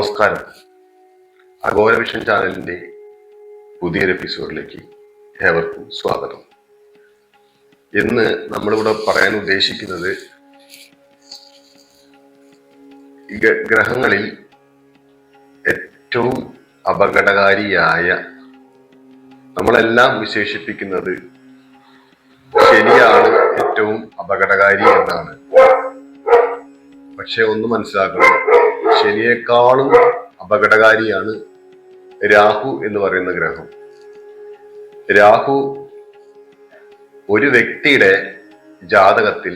നമസ്കാരം. അഘോര വിഷൻ ചാനലിന്റെ പുതിയൊരു എപ്പിസോഡിലേക്ക് ഏവർക്കും സ്വാഗതം. ഇന്ന് നമ്മളിവിടെ പറയാൻ ഉദ്ദേശിക്കുന്നത് ഗ്രഹങ്ങളിൽ ഏറ്റവും അപകടകാരിയായ, നമ്മളെല്ലാം വിശേഷിപ്പിക്കുന്നത് ശനിയാണ് ഏറ്റവും അപകടകാരി എന്നാണ്. പക്ഷെ ഒന്ന് മനസ്സിലാക്കണം, ശനിയേക്കാളും അപകടകാരിയാണ് രാഹു എന്ന് പറയുന്ന ഗ്രഹം. രാഹു ഒരു വ്യക്തിയുടെ ജാതകത്തിൽ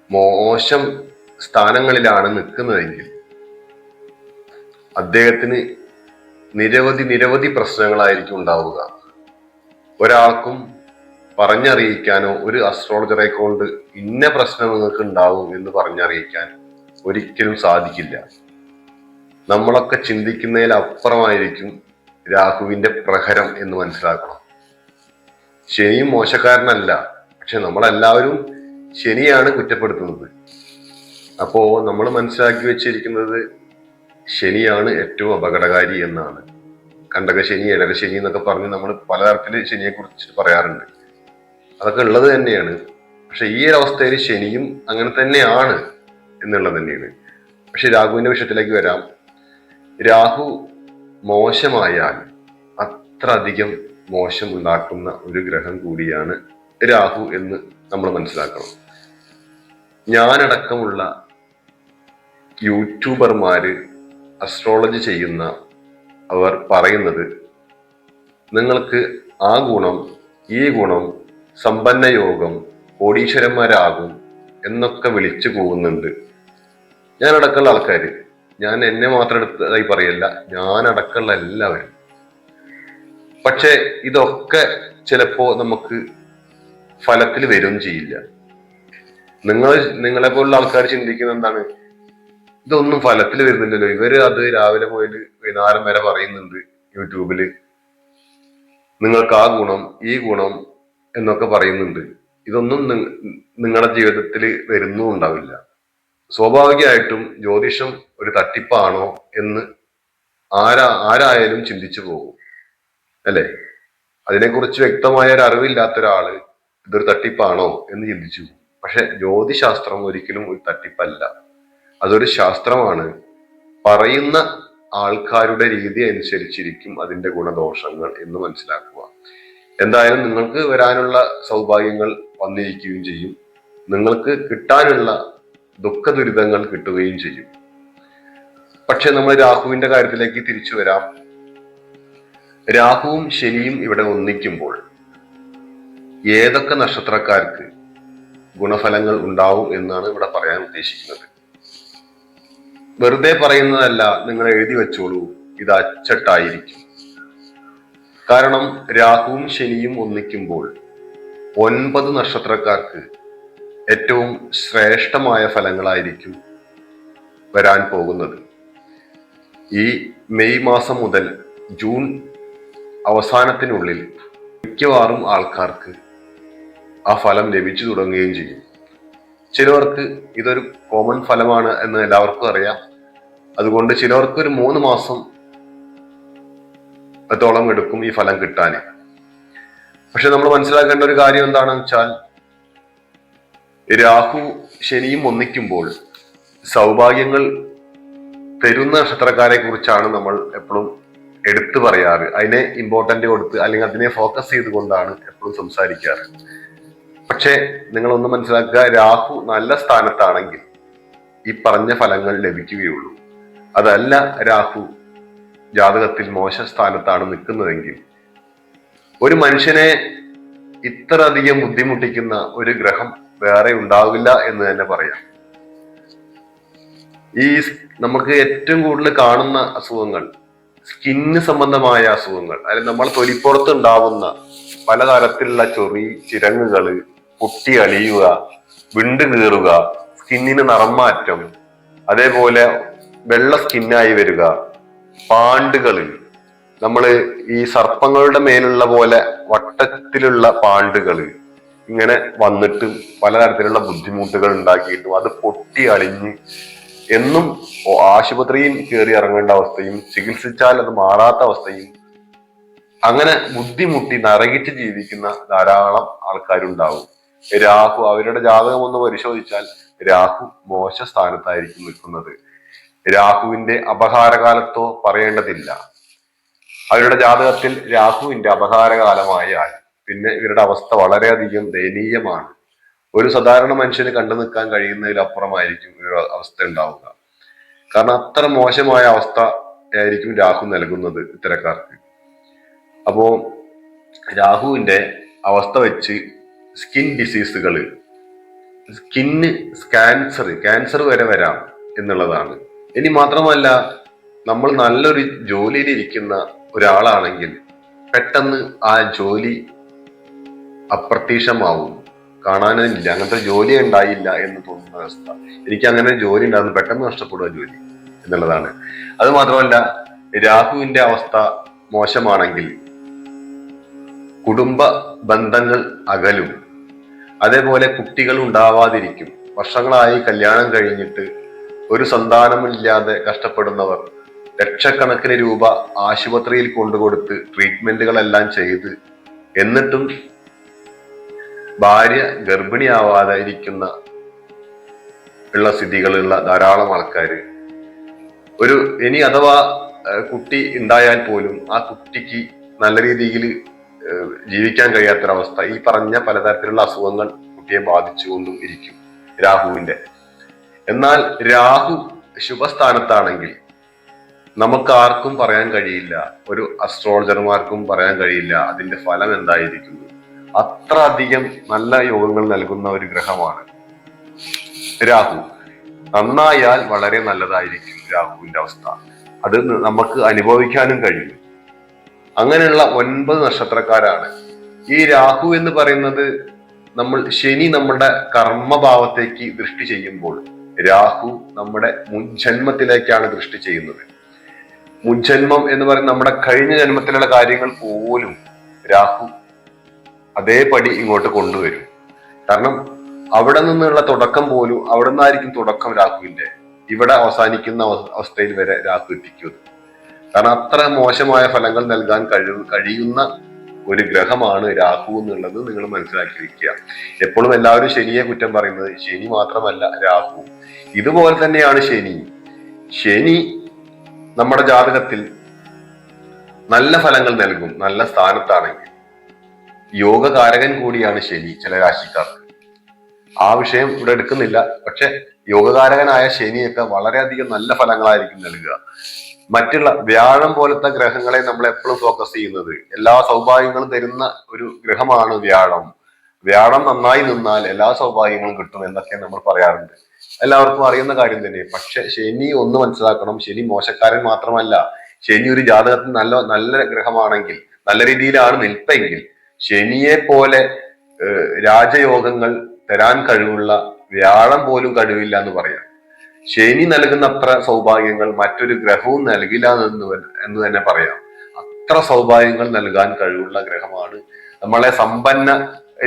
മോശം സ്ഥാനങ്ങളിലാണ് നിൽക്കുന്നതെങ്കിൽ അദ്ദേഹത്തിന് നിരവധി പ്രശ്നങ്ങളായിരിക്കും ഉണ്ടാവുക. ഒരാൾക്കും പറഞ്ഞറിയിക്കാനോ ഒരു അസ്ട്രോളജറെ കൊണ്ട് ഇന്ന പ്രശ്നം നിങ്ങൾക്ക് ഉണ്ടാവും എന്ന് പറഞ്ഞറിയിക്കാൻ ഒരിക്കലും സാധിക്കില്ല. നമ്മളൊക്കെ ചിന്തിക്കുന്നതിലപ്പുറമായിരിക്കും രാഹുവിന്റെ പ്രഹരം എന്ന് മനസ്സിലാക്കണം. ശനിയും മോശക്കാരനല്ല, പക്ഷെ നമ്മളെല്ലാവരും ശനിയാണ് കുറ്റപ്പെടുത്തുന്നത്. അപ്പോ നമ്മൾ മനസ്സിലാക്കി വെച്ചിരിക്കുന്നത് ശനിയാണ് ഏറ്റവും അപകടകാരി എന്നാണ്. കണ്ടകശനി, ഇടകശനി എന്നൊക്കെ പറഞ്ഞ് നമ്മൾ പലതരത്തില് ശനിയെ കുറിച്ച് പറയാറുണ്ട്. അതൊക്കെ ഉള്ളത് തന്നെയാണ്. പക്ഷെ ഈ ഒരു അവസ്ഥയിൽ ശനിയും അങ്ങനെ തന്നെയാണ് എന്നുള്ളത് തന്നെയാണ്. പക്ഷെ രാഹുവിന്റെ വിഷയത്തിലേക്ക് വരാം. രാഹു മോശമായാൽ അത്ര അധികം മോശം ഉണ്ടാക്കുന്ന ഒരു ഗ്രഹം കൂടിയാണ് രാഹു എന്ന് നമ്മൾ മനസ്സിലാക്കണം. ഞാനടക്കമുള്ള യൂട്യൂബർമാര് അസ്ട്രോളജി ചെയ്യുന്ന അവർ പറയുന്നത്, നിങ്ങൾക്ക് ആ ഗുണം ഈ ഗുണം, സമ്പന്ന യോഗം, കോടീശ്വരന്മാരാകും എന്നൊക്കെ വിളിച്ചു പോകുന്നുണ്ട്. ഞാനടക്കമുള്ള ആൾക്കാര്, ഞാൻ എന്നെ മാത്രം എടുത്തതായി പറയല്ല, ഞാനടക്കമുള്ള എല്ലാവരും. പക്ഷെ ഇതൊക്കെ നമുക്ക് ഫലത്തിൽ വരും ചെയ്യില്ല. നിങ്ങളെ പോലുള്ള ആൾക്കാർ ചിന്തിക്കുന്ന എന്താണ്, ഇതൊന്നും ഫലത്തിൽ വരുന്നില്ലല്ലോ, ഇവര് അത് രാവിലെ പോയിട്ട് വൈകുന്നേരം വരെ പറയുന്നുണ്ട് യൂട്യൂബില്, നിങ്ങൾക്ക് ആ ഗുണം ഈ ഗുണം എന്നൊക്കെ പറയുന്നുണ്ട്. ഇതൊന്നും നിങ്ങളുടെ ജീവിതത്തിൽ വരുന്നും ഉണ്ടാവില്ല. സ്വാഭാവികമായിട്ടും ജ്യോതിഷം ഒരു തട്ടിപ്പാണോ എന്ന് ആരായാലും ചിന്തിച്ചു പോകും, അല്ലെ? അതിനെക്കുറിച്ച് വ്യക്തമായ ഒരു അറിവില്ലാത്ത ഒരാള് ഇതൊരു തട്ടിപ്പാണോ എന്ന് ചിന്തിച്ചു. പക്ഷെ ജ്യോതിശാസ്ത്രം ഒരിക്കലും ഒരു തട്ടിപ്പല്ല, അതൊരു ശാസ്ത്രമാണ്. പറയുന്ന ആൾക്കാരുടെ രീതി അനുസരിച്ചിരിക്കും അതിന്റെ ഗുണദോഷങ്ങൾ എന്ന് മനസ്സിലാക്കുക. എന്തായാലും നിങ്ങൾക്ക് വരാനുള്ള സൗഭാഗ്യങ്ങൾ വന്നിരിക്കുകയും ചെയ്യും, നിങ്ങൾക്ക് കിട്ടാനുള്ള ദുഃഖ ദുരിതങ്ങൾ കിട്ടുകയും ചെയ്യും. പക്ഷെ നമ്മൾ രാഹുവിന്റെ കാര്യത്തിലേക്ക് തിരിച്ചു വരാം. രാഹുവും ശനിയും ഇവിടെ ഒന്നിക്കുമ്പോൾ ഏതൊക്കെ നക്ഷത്രക്കാർക്ക് ഗുണഫലങ്ങൾ ഉണ്ടാവും എന്നാണ് ഇവിടെ പറയാൻ ഉദ്ദേശിക്കുന്നത്. വെറുതെ പറയുന്നതല്ല, നിങ്ങൾ എഴുതി വെച്ചോളൂ, ഇത് അച്ചട്ടായിരിക്കും. കാരണം രാഹുവും ശനിയും ഒന്നിക്കുമ്പോൾ 9 നക്ഷത്രക്കാർക്ക് ഏറ്റവും ശ്രേഷ്ഠമായ ഫലങ്ങളായിരിക്കും വരാൻ പോകുന്നത്. ഈ മെയ് മാസം മുതൽ ജൂൺ അവസാനത്തിനുള്ളിൽ മിക്കവാറും ആൾക്കാർക്ക് ആ ഫലം ലഭിച്ചു തുടങ്ങുകയും ചെയ്യും. ചിലവർക്ക് ഇതൊരു കോമൺ ഫലമാണ് എന്ന് എല്ലാവർക്കും അറിയാം. അതുകൊണ്ട് ചിലവർക്ക് ഒരു 3 മാസം ത്തോളം എടുക്കും ഈ ഫലം കിട്ടാൻ. പക്ഷെ നമ്മൾ മനസ്സിലാക്കേണ്ട ഒരു കാര്യം എന്താണെന്ന് വെച്ചാൽ, രാഹു ശനിയും ഒന്നിക്കുമ്പോൾ സൗഭാഗ്യങ്ങൾ തരുന്ന നക്ഷത്രക്കാരെ കുറിച്ചാണ് നമ്മൾ എപ്പോഴും എടുത്തു പറയാറ്. അതിനെ ഇമ്പോർട്ടന്റ് കൊടുത്ത് അല്ലെങ്കിൽ അതിനെ ഫോക്കസ് ചെയ്തുകൊണ്ടാണ് എപ്പോഴും സംസാരിക്കാറ്. പക്ഷെ നിങ്ങളൊന്ന് മനസ്സിലാക്കുക, രാഹു നല്ല സ്ഥാനത്താണെങ്കിൽ ഈ പറഞ്ഞ ഫലങ്ങൾ ലഭിക്കുകയുള്ളൂ. അതല്ല രാഹു ജാതകത്തിൽ മോശ സ്ഥാനത്താണ് നിൽക്കുന്നതെങ്കിൽ, ഒരു മനുഷ്യനെ ഇത്ര അധികം ബുദ്ധിമുട്ടിക്കുന്ന ഒരു ഗ്രഹം വേറെ ഉണ്ടാവില്ല എന്ന് തന്നെ പറയാം. ഈ നമുക്ക് ഏറ്റവും കൂടുതൽ കാണുന്ന അസുഖങ്ങൾ, സ്കിന്ന് സംബന്ധമായ അസുഖങ്ങൾ, അല്ലെങ്കിൽ നമ്മൾ തൊലിപ്പുറത്ത് ഉണ്ടാവുന്ന പലതരത്തിലുള്ള ചൊറി, ചിരങ്ങുകള്, പൊട്ടി അലിയുക, വിണ്ട് കീറുക, സ്കിന്നിന് നിറം മാറ്റം, അതേപോലെ വെള്ള സ്കിന്നായി വരിക, പാണ്ടുകള്, നമ്മള് ഈ സർപ്പങ്ങളുടെ മേലുള്ള പോലെ വട്ടത്തിലുള്ള പാണ്ടുകള് ഇങ്ങനെ വന്നിട്ട് പലതരത്തിലുള്ള ബുദ്ധിമുട്ടുകൾ ഉണ്ടാക്കിയിട്ടും അത് പൊട്ടി അളിഞ്ഞ് എന്നും ആശുപത്രിയിൽ കയറി ഇറങ്ങേണ്ട അവസ്ഥയും ചികിത്സിച്ചാൽ അത് മാറാത്ത അവസ്ഥയും, അങ്ങനെ ബുദ്ധിമുട്ടി നരകിച്ച് ജീവിക്കുന്ന ധാരാളം ആൾക്കാരുണ്ടാവും. രാഹു, അവരുടെ ജാതകം ഒന്ന് പരിശോധിച്ചാൽ രാഹു മോശ സ്ഥാനത്തായിരിക്കും നിൽക്കുന്നത്. രാഹുവിന്റെ അപഹാരകാലത്തോ പറയേണ്ടതില്ല. അവരുടെ ജാതകത്തിൽ രാഹുവിന്റെ അപഹാരകാലമായാൽ പിന്നെ ഇവരുടെ അവസ്ഥ വളരെയധികം ദയനീയമാണ്. ഒരു സാധാരണ മനുഷ്യന് കണ്ടു നിൽക്കാൻ കഴിയുന്നതിലപ്പുറമായിരിക്കും ഇവരുടെ അവസ്ഥ ഉണ്ടാവുക. കാരണം അത്ര മോശമായ അവസ്ഥ ആയിരിക്കും രാഹു നൽകുന്നത് ഇത്തരക്കാർക്ക്. അപ്പോ രാഹുവിന്റെ അവസ്ഥ വെച്ച് സ്കിൻ ഡിസീസുകൾ, സ്കിന്ന് ക്യാൻസർ വരെ വരാം എന്നുള്ളതാണ്. ഇനി മാത്രമല്ല, നമ്മൾ നല്ലൊരു ജോലിയിൽ ഇരിക്കുന്ന ഒരാളാണെങ്കിൽ പെട്ടെന്ന് ആ ജോലി അപ്രത്യക്ഷമാവും, കാണാനില്ല, അങ്ങനത്തെ ജോലി ഉണ്ടായില്ല എന്ന് തോന്നുന്ന അവസ്ഥ. എനിക്ക് അങ്ങനെ ജോലി ഉണ്ടാകുന്നു, പെട്ടെന്ന് നഷ്ടപ്പെടുക ജോലി എന്നുള്ളതാണ്. അത് മാത്രമല്ല, രാഹുവിന്റെ അവസ്ഥ മോശമാണെങ്കിൽ കുടുംബ ബന്ധങ്ങൾ അകലും. അതേപോലെ കുട്ടികൾ ഉണ്ടാവാതിരിക്കും. വർഷങ്ങളായി കല്യാണം കഴിഞ്ഞിട്ട് ഒരു സന്താനമില്ലാതെ കഷ്ടപ്പെടുന്നവർ ലക്ഷക്കണക്കിന് രൂപ ആശുപത്രിയിൽ കൊണ്ടുകൊടുത്ത് ട്രീറ്റ്മെന്റുകളെല്ലാം ചെയ്ത് എന്നിട്ടും ഭാര്യ ഗർഭിണിയാവാതെ ഇരിക്കുന്ന സ്ഥിതികളുള്ള ധാരാളം ആൾക്കാര്. ഇനി അഥവാ കുട്ടി ഉണ്ടായാൽ പോലും ആ കുട്ടിക്ക് നല്ല രീതിയിൽ ജീവിക്കാൻ കഴിയാത്തൊരവസ്ഥ, ഈ പറഞ്ഞ പലതരത്തിലുള്ള അസുഖങ്ങൾ കുട്ടിയെ ബാധിച്ചുകൊണ്ടും ഇരിക്കും രാഹുവിന്റെ. എന്നാൽ രാഹു ശുഭസ്ഥാനത്താണെങ്കിൽ നമുക്ക് ആർക്കും പറയാൻ കഴിയില്ല, ഒരു അസ്ട്രോളജർമാർക്കും പറയാൻ കഴിയില്ല അതിന്റെ ഫലം എന്തായിരിക്കുന്നു. അത്ര അധികം നല്ല യോഗങ്ങൾ നൽകുന്ന ഒരു ഗ്രഹമാണ് രാഹു. നന്നായാൽ വളരെ നല്ലതായിരിക്കും രാഹുവിന്റെ അവസ്ഥ. അത് നമുക്ക് അനുഭവിക്കാനും കഴിയും. അങ്ങനെയുള്ള 9 നക്ഷത്രക്കാരാണ്. ഈ രാഹു എന്ന് പറയുന്നത്, ശനി നമ്മുടെ കർമ്മഭാവത്തേക്ക് ദൃഷ്ടി ചെയ്യുമ്പോൾ രാഹു നമ്മുടെ മുൻജന്മത്തിലേക്കാണ് ദൃഷ്ടി ചെയ്യുന്നത്. മുൻജന്മം എന്ന് പറയുന്നത് നമ്മുടെ കഴിഞ്ഞ ജന്മത്തിലുള്ള കാര്യങ്ങൾ പോലും രാഹു അതേപടി ഇങ്ങോട്ട് കൊണ്ടുവരും. കാരണം അവിടെ നിന്നുള്ള തുടക്കം പോലും അവിടെ നിന്നായിരിക്കും തുടക്കം രാഹുവിന്റെ. ഇവിടെ അവസാനിക്കുന്ന അവസ്ഥയിൽ വരെ രാഹു എത്തിക്കുന്നത്. കാരണം അത്ര മോശമായ ഫലങ്ങൾ നൽകാൻ കഴിയുന്ന ഒരു ഗ്രഹമാണ് രാഹു എന്നുള്ളത് നിങ്ങൾ മനസ്സിലാക്കി വെക്കുക. എപ്പോഴും എല്ലാവരും ശനിയെ കുറ്റം പറയുന്നത്, ശനി മാത്രമല്ല രാഹു ഇതുപോലെ തന്നെയാണ്. ശനി നമ്മുടെ ജാതകത്തിൽ നല്ല ഫലങ്ങൾ നൽകും, നല്ല സ്ഥാനത്താണെങ്കിൽ. യോഗകാരകൻ കൂടിയാണ് ശനി ചില രാശിക്കാർക്ക്. ആ വിഷയം ഇവിടെ എടുക്കുന്നില്ല. പക്ഷെ യോഗകാരകനായ ശനിയൊക്കെ വളരെയധികം നല്ല ഫലങ്ങളായിരിക്കും നൽകുക. മറ്റുള്ള വ്യാഴം പോലത്തെ ഗ്രഹങ്ങളെ നമ്മൾ എപ്പോഴും ഫോക്കസ് ചെയ്യുന്നത്, എല്ലാ സൗഭാഗ്യങ്ങളും തരുന്ന ഒരു ഗ്രഹമാണ് വ്യാഴം. വ്യാഴം നന്നായി നിന്നാൽ എല്ലാ സൗഭാഗ്യങ്ങളും കിട്ടും എന്നൊക്കെ നമ്മൾ പറയാറുണ്ട്, എല്ലാവർക്കും അറിയുന്ന കാര്യം തന്നെ. പക്ഷെ ശനി ഒന്ന് മനസ്സിലാക്കണം, ശനി മോശക്കാരൻ മാത്രമല്ല. ശനി ഒരു ജാതകത്തിൽ നല്ല ഗ്രഹമാണെങ്കിൽ, നല്ല രീതിയിലാണ് നിൽപ്പെങ്കിൽ, ശനിയെ പോലെ രാജയോഗങ്ങൾ തരാൻ കഴിവുള്ള വ്യാഴം പോലും കഴിവില്ല എന്ന് പറയാം. ശനി നൽകുന്ന അത്ര സൗഭാഗ്യങ്ങൾ മറ്റൊരു ഗ്രഹവും നൽകില്ല എന്ന് തന്നെ പറയാം. അത്ര സൗഭാഗ്യങ്ങൾ നൽകാൻ കഴിവുള്ള ഗ്രഹമാണ്. നമ്മളെ സമ്പന്ന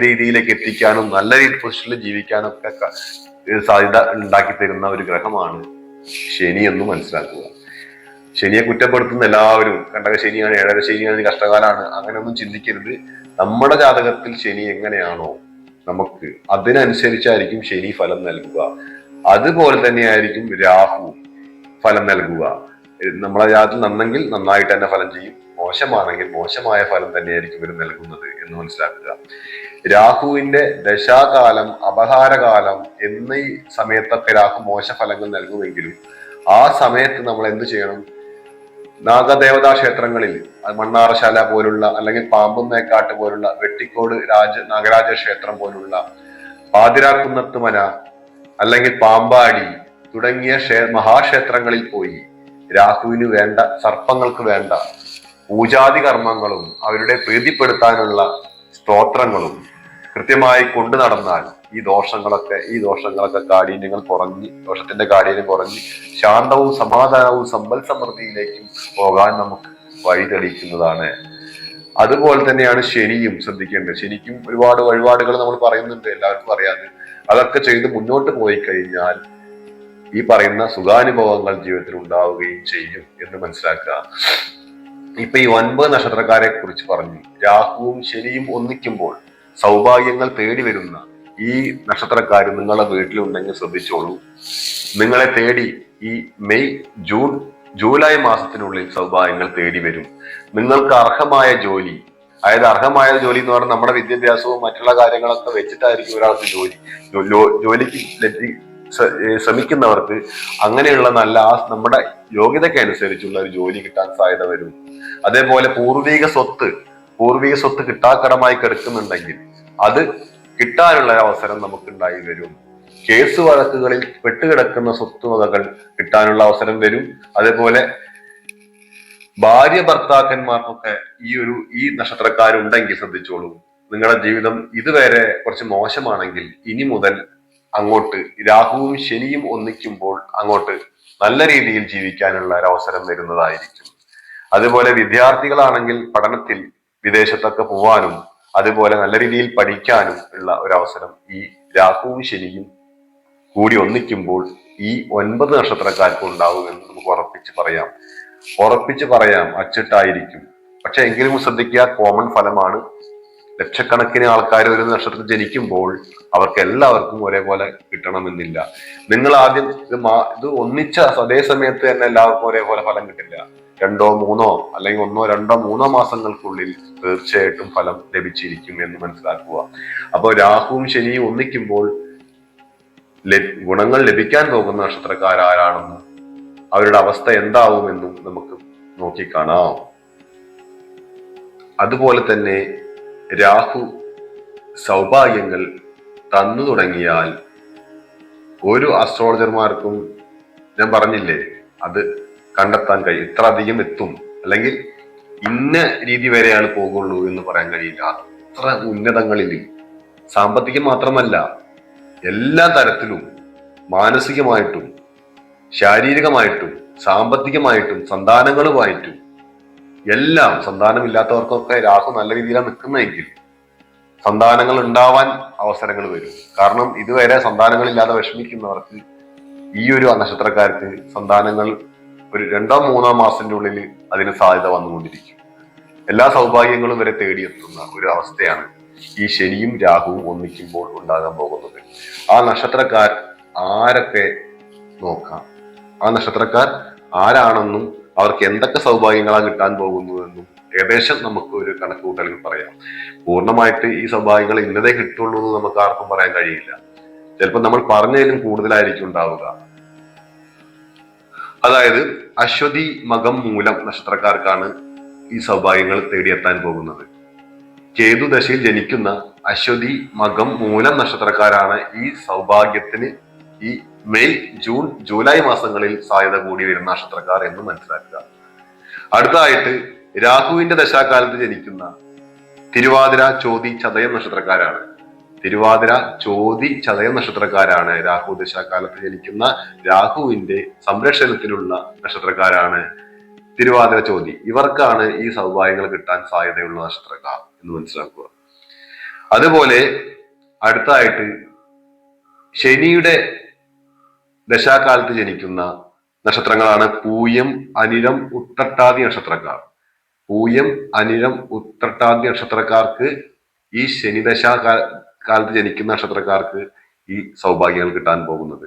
രീതിയിലേക്ക് എത്തിക്കാനും നല്ല പൊസിഷനിൽ ജീവിക്കാനും ഒക്കെ സാധ്യത ഉണ്ടാക്കി തരുന്ന ഒരു ഗ്രഹമാണ് ശനി എന്ന് മനസ്സിലാക്കുക. ശനിയെ കുറ്റപ്പെടുത്തുന്ന എല്ലാവരും കണ്ടക ശനിയാണ്, ഏഴര ശനിയാണ്, കഷ്ടകാലാണ്, അങ്ങനെയൊന്നും ചിന്തിക്കരുത്. നമ്മുടെ ജാതകത്തിൽ ശനി എങ്ങനെയാണോ നമുക്ക് അതിനനുസരിച്ചായിരിക്കും ശനി ഫലം നൽകുക. അതുപോലെ തന്നെയായിരിക്കും രാഹു ഫലം നൽകുക. നമ്മളെ ജാതകത്തിൽ നന്നെങ്കിൽ നന്നായിട്ട് തന്നെ ഫലം ചെയ്യും, മോശമാണെങ്കിൽ മോശമായ ഫലം തന്നെയായിരിക്കും ഇവർ നൽകുന്നത് എന്ന് മനസ്സിലാക്കുക. രാഹുവിന്റെ ദശാകാലം, അപഹാരകാലം എന്നീ സമയത്തൊക്കെ രാഹു മോശ ഫലങ്ങൾ നൽകുമെങ്കിലും ആ സമയത്ത് നമ്മൾ എന്ത് ചെയ്യണം? നാഗദേവതാ ക്ഷേത്രങ്ങളിൽ, മണ്ണാറശാല പോലുള്ള, അല്ലെങ്കിൽ പാമ്പുമേക്കാട്ട് പോലുള്ള, വെട്ടിക്കോട് നാഗരാജ ക്ഷേത്രം പോലുള്ള, പാതിരാക്കുന്നത്ത് മന അല്ലെങ്കിൽ പാമ്പാടി തുടങ്ങിയ മഹാക്ഷേത്രങ്ങളിൽ പോയി രാഹുവിന് വേണ്ട, സർപ്പങ്ങൾക്ക് വേണ്ട പൂജാതി കർമ്മങ്ങളും അവരുടെ പ്രീതിപ്പെടുത്താനുള്ള സ്തോത്രങ്ങളും കൃത്യമായി കൊണ്ടു നടന്നാൽ ഈ ദോഷങ്ങളൊക്കെ കാഠിന്യങ്ങൾ കുറഞ്ഞ്, ദോഷത്തിന്റെ കാഠിന്യം കുറഞ്ഞ് ശാന്തവും സമാധാനവും സമ്പൽ സമൃദ്ധിയിലേക്കും പോകാൻ നമുക്ക് വഴി തെളിയിക്കുന്നതാണ്. അതുപോലെ തന്നെയാണ് ശനിയും ശ്രദ്ധിക്കേണ്ടത്. ശനിക്കും ഒരുപാട് വഴിപാടുകൾ നമ്മൾ പറയുന്നുണ്ട്, എല്ലാവർക്കും അറിയാതെ. അതൊക്കെ ചെയ്ത് മുന്നോട്ട് പോയി കഴിഞ്ഞാൽ ഈ പറയുന്ന സുഖാനുഭവങ്ങൾ ജീവിതത്തിൽ ഉണ്ടാവുകയും ചെയ്യും എന്ന് മനസ്സിലാക്കുക. ഇപ്പൊ ഈ 9 നക്ഷത്രക്കാരെ കുറിച്ച് പറഞ്ഞു. രാഹുവും ശനിയും ഒന്നിക്കുമ്പോൾ സൗഭാഗ്യങ്ങൾ തേടി വരുന്ന ഈ നക്ഷത്രക്കാർ നിങ്ങളുടെ വീട്ടിലുണ്ടെങ്കിൽ ശ്രദ്ധിച്ചോളൂ. നിങ്ങളെ തേടി ഈ മെയ്, ജൂൺ, ജൂലൈ മാസത്തിനുള്ളിൽ സൗഭാഗ്യങ്ങൾ തേടി വരും. നിങ്ങൾക്ക് അർഹമായ ജോലി, അതായത് അർഹമായ ജോലി എന്ന് പറഞ്ഞാൽ നമ്മുടെ വിദ്യാഭ്യാസവും മറ്റുള്ള കാര്യങ്ങളൊക്കെ വെച്ചിട്ടായിരിക്കും ഒരാൾക്ക് ജോലിക്ക് ശ്രമിക്കുന്നവർക്ക് അങ്ങനെയുള്ള നല്ല നമ്മുടെ യോഗ്യതയ്ക്ക് അനുസരിച്ചുള്ള ഒരു ജോലി കിട്ടാൻ സാധ്യത വരും. അതേപോലെ പൂർവിക സ്വത്ത് കിട്ടാക്കടമായി കിടക്കുന്നുണ്ടെങ്കിൽ അത് കിട്ടാനുള്ള അവസരം നമുക്ക് ഉണ്ടായി വരും. കേസ് വഴക്കുകളിൽ പെട്ടുകിടക്കുന്ന സ്വത്തുവകകൾ കിട്ടാനുള്ള അവസരം വരും. അതേപോലെ ഭാര്യ ഭർത്താക്കന്മാർക്കൊക്കെ ഈ നക്ഷത്രക്കാരുണ്ടെങ്കിൽ ശ്രദ്ധിച്ചോളൂ. നിങ്ങളുടെ ജീവിതം ഇതുവരെ കുറച്ച് മോശമാണെങ്കിൽ ഇനി മുതൽ അങ്ങോട്ട് രാഹുവും ശനിയും ഒന്നിക്കുമ്പോൾ അങ്ങോട്ട് നല്ല രീതിയിൽ ജീവിക്കാനുള്ള ഒരു അവസരം വരുന്നതായിരിക്കും. അതുപോലെ വിദ്യാർത്ഥികളാണെങ്കിൽ പഠനത്തിൽ വിദേശത്തൊക്കെ പോവാനും അതുപോലെ നല്ല രീതിയിൽ പഠിക്കാനും ഉള്ള ഒരു അവസരം ഈ രാഹുവും ശനിയും കൂടി ഒന്നിക്കുമ്പോൾ ഈ 9 നക്ഷത്രക്കാർക്ക് ഉണ്ടാവുമെന്ന് നമുക്ക് ഉറപ്പിച്ച് പറയാം. അച്ചിട്ടായിരിക്കും. പക്ഷെ എങ്കിലും ശ്രദ്ധിക്കുക, കോമൺ ഫലമാണ്. ലക്ഷക്കണക്കിന് ആൾക്കാർ ഒരു നക്ഷത്രത്തിൽ ജനിക്കുമ്പോൾ അവർക്ക് എല്ലാവർക്കും ഒരേപോലെ കിട്ടണമെന്നില്ല. നിങ്ങൾ ആദ്യം ഇത് ഒന്നിച്ച അതേ സമയത്ത് തന്നെ എല്ലാവർക്കും ഒരേപോലെ ഫലം കിട്ടില്ല. 2 3 അല്ലെങ്കിൽ 1 2 3 മാസങ്ങൾക്കുള്ളിൽ തീർച്ചയായിട്ടും ഫലം ലഭിച്ചിരിക്കും എന്ന് മനസ്സിലാക്കുക. അപ്പോൾ രാഹുവും ശനിയും ഒന്നിക്കുമ്പോൾ ഗുണങ്ങൾ ലഭിക്കാൻ പോകുന്ന നക്ഷത്രക്കാരാരാണെന്നും അവരുടെ അവസ്ഥ എന്താവുമെന്നും നമുക്ക് നോക്കിക്കാണാം. അതുപോലെ തന്നെ രാഹു സൗഭാഗ്യങ്ങൾ തന്നു തുടങ്ങിയാൽ ഒരു അസ്ട്രോളജർമാർക്കും ഞാൻ പറഞ്ഞില്ലേ അത് കണ്ടെത്താൻ കഴിയും. ഇത്ര അധികം എത്തും അല്ലെങ്കിൽ ഇന്ന രീതി വരെയാണ് പോകുള്ളൂ എന്ന് പറയാൻ കഴിയില്ല. അത്ര ഉന്നതങ്ങളിൽ സാമ്പത്തികം മാത്രമല്ല എല്ലാ തരത്തിലും മാനസികമായിട്ടും ശാരീരികമായിട്ടും സാമ്പത്തികമായിട്ടും സന്താനങ്ങളുമായിട്ടും എല്ലാം. സന്താനമില്ലാത്തവർക്കൊക്കെ രാഹു നല്ല രീതിയിലാണ് നിൽക്കുന്നതെങ്കിൽ സന്താനങ്ങൾ ഉണ്ടാവാൻ അവസരങ്ങൾ വരും. കാരണം ഇതുവരെ സന്താനങ്ങളില്ലാതെ വിഷമിക്കുന്നവർക്ക് ഈ ഒരു നക്ഷത്രക്കാർക്ക് സന്താനങ്ങൾ ഒരു 2 3 മാസത്തിന്റെ ഉള്ളിൽ അതിന് സാധ്യത വന്നുകൊണ്ടിരിക്കും. എല്ലാ സൗഭാഗ്യങ്ങളും വരെ തേടിയെത്തുന്ന ഒരു അവസ്ഥയാണ് ഈ ശനിയും രാഹുവും ഒന്നിക്കുമ്പോൾ ഉണ്ടാകാൻ പോകുന്നത്. ആ നക്ഷത്രക്കാർ ആരൊക്കെ നോക്കാം. ആ നക്ഷത്രക്കാർ ആരാണെന്നും അവർക്ക് എന്തൊക്കെ സൗഭാഗ്യങ്ങളാണ് കിട്ടാൻ പോകുന്നതെന്നും ഏകദേശം നമുക്ക് ഒരു കണക്കുകൂട്ടലിൽ പറയാം. പൂർണ്ണമായിട്ട് ഈ സൗഭാഗ്യങ്ങൾ ഇന്നതേ കിട്ടുള്ളൂ എന്ന് നമുക്ക് ആർക്കും പറയാൻ കഴിയില്ല. ചിലപ്പോൾ നമ്മൾ പറഞ്ഞതിലും കൂടുതലായിരിക്കും ഉണ്ടാവുക. അതായത് അശ്വതി മകം മൂലം നക്ഷത്രക്കാർക്കാണ് ഈ സൗഭാഗ്യങ്ങൾ തേടിയെത്താൻ പോകുന്നത്. കേതു ദശയിൽ ജനിക്കുന്ന അശ്വതി മകം മൂലം നക്ഷത്രക്കാരാണ് ഈ സൗഭാഗ്യത്തിന് ഈ മെയ് ജൂൺ ജൂലൈ മാസങ്ങളിൽ സാധ്യത കൂടി വരുന്ന നക്ഷത്രക്കാർ എന്ന് മനസ്സിലാക്കുക. അടുത്തതായിട്ട് രാഹുവിന്റെ ദശാകാലത്ത് ജനിക്കുന്ന തിരുവാതിര ചോതി ചതയം നക്ഷത്രക്കാരാണ്. തിരുവാതിര ചോതി ചതയം നക്ഷത്രക്കാരാണ് രാഹു ദശാകാലത്ത് ജനിക്കുന്ന രാഹുവിന്റെ സംരക്ഷണത്തിലുള്ള നക്ഷത്രക്കാരാണ് തിരുവാതിര ചോതി. ഇവർക്കാണ് ഈ സൗഭാഗ്യങ്ങൾ കിട്ടാൻ സാധ്യതയുള്ള നക്ഷത്രക്കാർ എന്ന് മനസ്സിലാക്കുക. അതുപോലെ അടുത്തായിട്ട് ശനിയുടെ ദശാകാലത്ത് ജനിക്കുന്ന നക്ഷത്രങ്ങളാണ് പൂയം, അനിഴം, ഉത്രട്ടാതി നക്ഷത്രക്കാർ. പൂയം, അനിഴം, ഉത്രട്ടാതി നക്ഷത്രക്കാർക്ക് ഈ ശനിദശാ കാലത്ത് ജനിക്കുന്ന നക്ഷത്രക്കാർക്ക് ഈ സൗഭാഗ്യങ്ങൾ കിട്ടാൻ പോകുന്നത്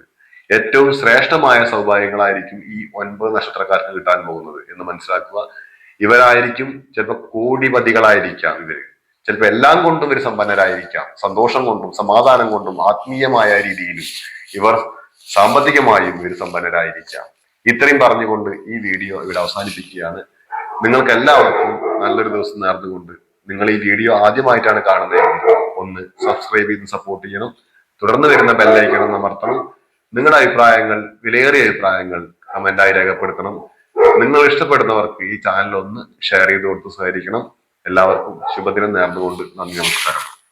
ഏറ്റവും ശ്രേഷ്ഠമായ സൗഭാഗ്യങ്ങളായിരിക്കും ഈ 9 നക്ഷത്രക്കാർക്ക് കിട്ടാൻ പോകുന്നത് എന്ന് മനസ്സിലാക്കുക. ഇവരായിരിക്കും ചിലപ്പോൾ കോടിപതികളായിരിക്കാം. ചിലപ്പോൾ എല്ലാം കൊണ്ടും ഇവർ സമ്പന്നരായിരിക്കാം. സന്തോഷം കൊണ്ടും സമാധാനം കൊണ്ടും ആത്മീയമായ രീതിയിലും ഇവർ സാമ്പത്തികമായും ഇവർ സമ്പന്നരായിരിക്കാം. ഇത്രയും പറഞ്ഞുകൊണ്ട് ഈ വീഡിയോ ഇവിടെ അവസാനിപ്പിക്കുകയാണ്. നിങ്ങൾക്ക് എല്ലാവർക്കും നല്ലൊരു ദിവസം നേർന്നുകൊണ്ട്, നിങ്ങൾ ഈ വീഡിയോ ആദ്യമായിട്ടാണ് കാണുന്നതെങ്കിൽ ഒന്ന് സബ്സ്ക്രൈബ് ചെയ്ത് സപ്പോർട്ട് ചെയ്യണം. തുടർന്ന് വരുന്ന ബെല്ലൈക്കൺ അമർത്തണം. നിങ്ങളുടെ അഭിപ്രായങ്ങൾ, വിലയേറിയ അഭിപ്രായങ്ങൾ കമന്റായി രേഖപ്പെടുത്തണം. നിങ്ങൾ ഇഷ്ടപ്പെടുന്നവർക്ക് ഈ ചാനൽ ഒന്ന് ഷെയർ ചെയ്ത് കൊടുത്ത് സഹകരിക്കണം. എല്ലാവർക്കും ശുഭദിനം നേർന്നുകൊണ്ട് നന്ദി, നമസ്കാരം.